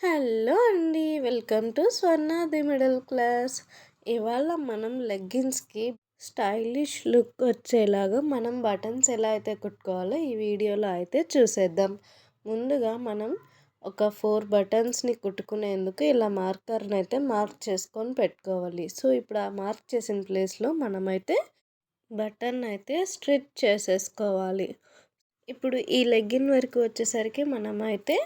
Hello అండి. Welcome to Swarna the middle class. ఇవాళ మనం లెగ్గిన్స్‌కి స్టైలిష్ లుక్ వచ్చేలాగా మనం బటన్స్ ఎలా అయితే కుట్టుకోవాలో ఈ వీడియోలో అయితే చూసేద్దాం. ముందుగా మనం ఒక 4 బటన్స్‌ని కుట్టుకునేందుకు ఇలా మార్కర్‌ని అయితే మార్క్ చేసుకొని పెట్టుకోవాలి. సో, ఇప్పుడు ఆ మార్క్ చేసిన ప్లేస్‌లో మనమైతే బటన్ అయితే స్టిచ్ చేసేసుకోవాలి. ఇప్పుడు ఈ లెగ్గిన్ వరకు వచ్చేసరికి మనమైతే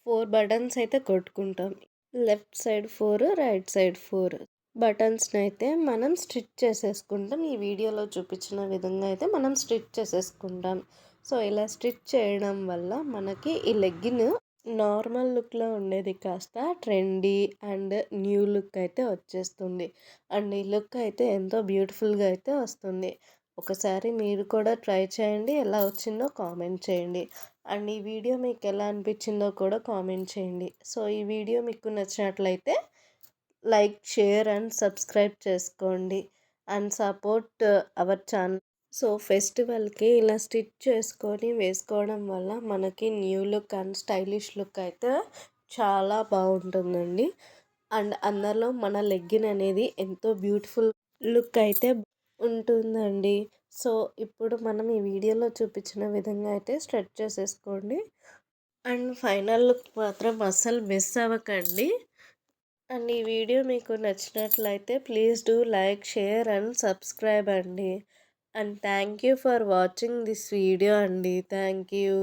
4 బటన్స్ అయితే కొట్టుకుంటాం. లెఫ్ట్ సైడ్ 4, రైట్ సైడ్ 4 బటన్స్‌నైతే మనం స్టిచ్ చేసేసుకుంటాం. ఈ వీడియోలో చూపించిన విధంగా అయితే మనం స్టిచ్ చేసేసుకుంటాం. సో, ఇలా స్టిచ్ చేయడం వల్ల మనకి ఈ లెగ్గిన్ నార్మల్ లుక్‌లో ఉండేది కాస్త ట్రెండీ అండ్ న్యూ లుక్ అయితే వచ్చేస్తుంది. అండ్ ఈ లుక్ అయితే ఎంతో బ్యూటిఫుల్‌గా అయితే వస్తుంది. ఒకసారి మీరు కూడా ట్రై చేయండి. ఎలా వచ్చిందో కామెంట్ చేయండి. అండ్ ఈ వీడియో మీకు ఎలా అనిపించిందో కూడా కామెంట్ చేయండి. సో, ఈ వీడియో మీకు నచ్చినట్లయితే లైక్, షేర్ అండ్ సబ్స్క్రైబ్ చేసుకోండి. And support our channel. So, ఫెస్టివల్‌కి ఇలా స్టిచ్ చేసుకొని వేసుకోవడం వల్ల మనకి new look and stylish look అయితే చాలా బాగుంటుందండి. అండ్ అందులో మన లెగ్గిన్ అనేది ఎంతో బ్యూటిఫుల్ లుక్ అయితే ఉంటుందండి. సో, ఇప్పుడు మనం ఈ వీడియోలో చూపించిన విధంగా అయితే స్ట్రెచ్ చేసేసుకోండి. అండ్ ఫైనల్ లుక్ మాత్రం అస్సలు మిస్ అవ్వకండి. అండ్ ఈ వీడియో మీకు నచ్చినట్లయితే please do like, share and subscribe అండి. And thank you for watching this video అండి. Thank you.